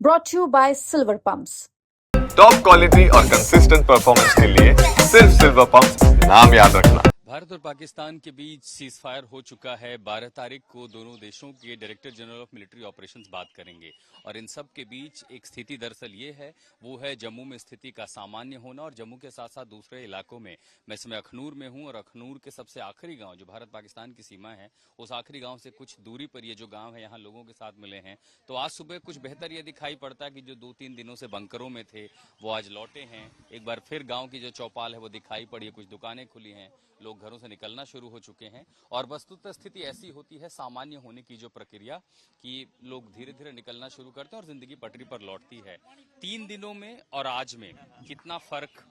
brought to you by Silver Pumps. Top quality और consistent performance के लिए सिर्फ सिल्वर पंप्स नाम याद रखना। भारत और पाकिस्तान के बीच सीज फायर हो चुका है। 12 तारीख को दोनों देशों के director general of military operations बात करेंगे और इन सब के बीच एक स्थिति दरअसल ये है, वो है जम्मू में स्थिति का सामान्य होना और जम्मू के साथ साथ दूसरे इलाकों में। मैं इस समय अखनूर में हूं और अखनूर के सबसे आखिरी गांव जो भारत पाकिस्तान की सीमा है, उस आखिरी गांव से कुछ दूरी पर ये जो गांव है, यहाँ लोगों के साथ मिले हैं। तो आज सुबह कुछ बेहतर ये दिखाई पड़ता है कि जो 2-3 दिनों से बंकरों में थे वो आज लौटे हैं। एक बार फिर गाँव की जो चौपाल है वो दिखाई पड़ी है, कुछ दुकानें खुली हैं, लोग घरों से निकलना शुरू हो चुके हैं और वस्तुतः स्थिति ऐसी होती है सामान्य होने की जो प्रक्रिया कि लोग धीरे धीरे निकलना शुरू करते हैं और जिंदगी पटरी पर लौटती है। 3 दिनों में और आज में कितना फर्क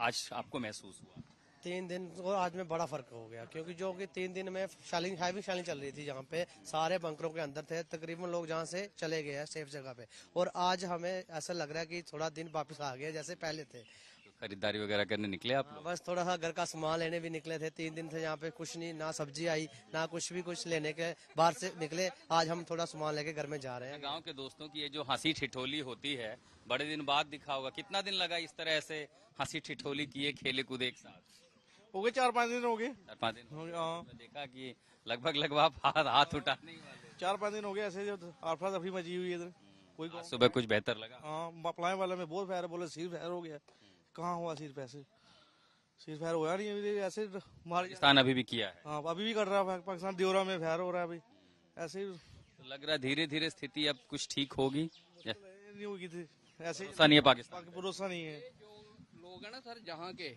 आज आपको महसूस हुआ? 3 दिन और आज में बड़ा फर्क हो गया, क्योंकि जो कि 3 दिन में हैवी शालिंग चल रही थी, जहाँ पे सारे बंकरों के अंदर थे, तकरीबन लोग जहाँ से चले गए हैं सेफ जगह पे, और आज हमें ऐसा लग रहा है कि थोड़ा दिन वापस आ गया जैसे पहले थे। खरीदारी वगैरह करने निकले आप लोग? बस थोड़ा सा घर का सामान लेने भी निकले थे। 3 दिन से यहाँ पे कुछ नहीं, ना सब्जी आई ना कुछ लेने के बाहर से निकले। आज हम थोड़ा सामान लेके घर में जा रहे हैं। गांव के दोस्तों की ये जो हंसी ठिठोली होती है, बड़े दिन बाद दिखा होगा। कितना दिन लगा इस तरह से हंसी ठिठोली किए, खेले कूदे एक साथ? हो गए 4-5 दिन हो गए। 4-5 दिन हो गए। हाँ, देखा कि लगभग आप हाथ उठाने ही वाले। 4-5 दिन हो गए ऐसे, जो आफरा तफरी मची हुई है इधर। कोई सुबह कुछ बेहतर लगा? हाँ, अप्लाई वाले में बहुत फायर बोले सीज फायर हो गया। कहाँ हुआ सीज पैसे? सीज फायर होया नहीं ऐसे। पाकिस्तान अभी भी किया है? हाँ, अभी भी कर रहा है पाकिस्तान। दियोरा में फायर हो रहा है अभी ऐसे ही। तो लग रहा है धीरे धीरे स्थिति अब कुछ ठीक होगी? नहीं होगी थी ऐसे। भरोसा नहीं है पाकिस्तान? भरोसा नहीं है। लोग है ना सर, जहाँ के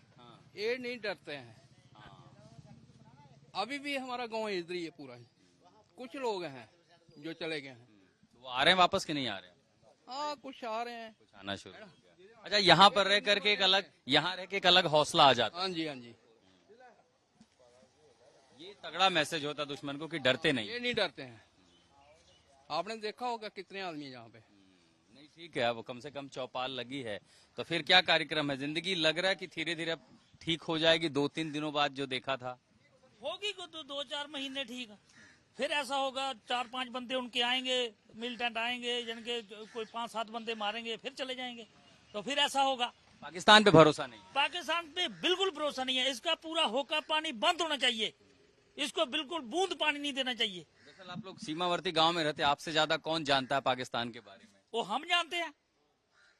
ये नहीं डरते हैं। अभी भी हमारा गांव इधर ही है पूरा ही। कुछ लोग हैं जो चले गए हैं। तो वो आ रहे हैं वापस कि नहीं आ रहे हैं? हाँ, कुछ आ रहे हैं, कुछ आना शुरू हो गया। अच्छा, यहाँ पर रह करके यहाँ रह के एक अलग हौसला आ जाता है। हाँ जी, हाँ जी। ये तगड़ा मैसेज होता दुश्मन को कि डरते नहीं। ये नहीं डरते हैं। आपने देखा होगा कितने आदमी यहाँ पे। नहीं, ठीक है, अब कम से कम चौपाल लगी है। तो फिर क्या कार्यक्रम है? जिंदगी लग रहा है कि धीरे धीरे ठीक हो जाएगी 2-3 दिनों बाद जो देखा था? होगी को तो 2-4 महीने ठीक। फिर ऐसा होगा 4-5 बंदे उनके आएंगे, मिलिटेंट आएंगे, जिनके कोई 5-7 बंदे मारेंगे, फिर चले जाएंगे। तो फिर ऐसा होगा। पाकिस्तान पे भरोसा नहीं? पाकिस्तान पे बिल्कुल भरोसा नहीं है। इसका पूरा होका पानी बंद होना चाहिए। इसको बिल्कुल बूंद पानी नहीं देना चाहिए। दरअसल आप लोग सीमावर्ती गांव में रहते हैं, आपसे ज्यादा कौन जानता है पाकिस्तान के बारे में? वो हम जानते हैं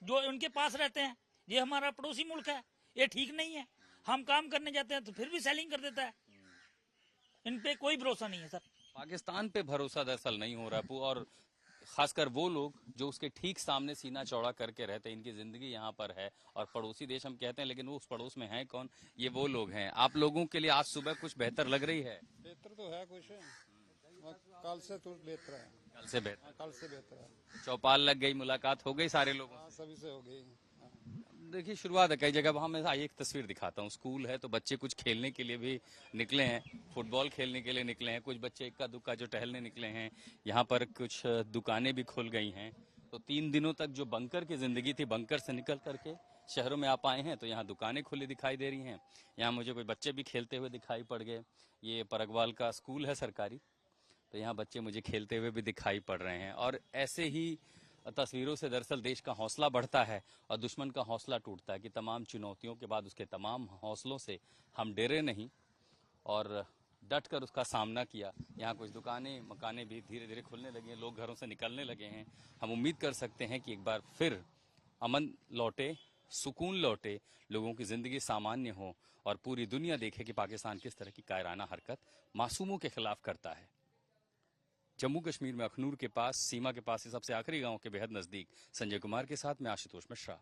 जो उनके पास रहते हैं। ये हमारा पड़ोसी मुल्क है, ये ठीक नहीं है। हम काम करने जाते हैं तो फिर भी सेलिंग कर देता है। इन पे कोई भरोसा नहीं है सर। पाकिस्तान पे भरोसा दरअसल नहीं हो रहा, और खासकर वो लोग जो उसके ठीक सामने सीना चौड़ा करके रहते हैं, इनकी जिंदगी यहाँ पर है और पड़ोसी देश हम कहते हैं, लेकिन वो उस पड़ोस में है कौन? ये वो लोग हैं। आप लोगों के लिए आज सुबह कुछ बेहतर लग रही है? बेहतर तो है कुछ, कल से तो बेहतर है। कल से बेहतर? कल से बेहतर है। चौपाल लग गई, मुलाकात हो गई सारे लोगों से? हाँ, सभी से हो गई। देखिए, शुरुआत है कई जगह। वहां मैं एक तस्वीर दिखाता हूँ। स्कूल है तो बच्चे कुछ खेलने के लिए भी निकले हैं, फुटबॉल खेलने के लिए निकले हैं। कुछ बच्चे इक्का दुक्का जो टहलने निकले हैं। यहाँ पर कुछ दुकानें भी खुल गई हैं। तो 3 दिनों तक जो बंकर की जिंदगी थी, बंकर से निकल करके शहरों में आप आए हैं तो यहाँ दुकानें खुली दिखाई दे रही हैं। यहाँ मुझे कोई बच्चे भी खेलते हुए दिखाई पड़ गए। ये परगवाल का स्कूल है सरकारी, तो यहाँ बच्चे मुझे खेलते हुए भी दिखाई पड़ रहे हैं। और ऐसे ही तस्वीरों से दरअसल देश का हौसला बढ़ता है और दुश्मन का हौसला टूटता है कि तमाम चुनौतियों के बाद उसके तमाम हौसलों से हम डरे नहीं और डट कर उसका सामना किया। यहाँ कुछ दुकानें मकानें भी धीरे धीरे खुलने लगी हैं, लोग घरों से निकलने लगे हैं। हम उम्मीद कर सकते हैं कि एक बार फिर अमन लौटे, सुकून लौटे, लोगों की जिंदगी सामान्य हो और पूरी दुनिया देखे कि पाकिस्तान किस तरह की कायराना हरकत मासूमों के खिलाफ करता है। जम्मू कश्मीर में अखनूर के पास, सीमा के पास, सबसे आखिरी गांव के बेहद नजदीक संजय कुमार के साथ मैं आशुतोष मिश्रा।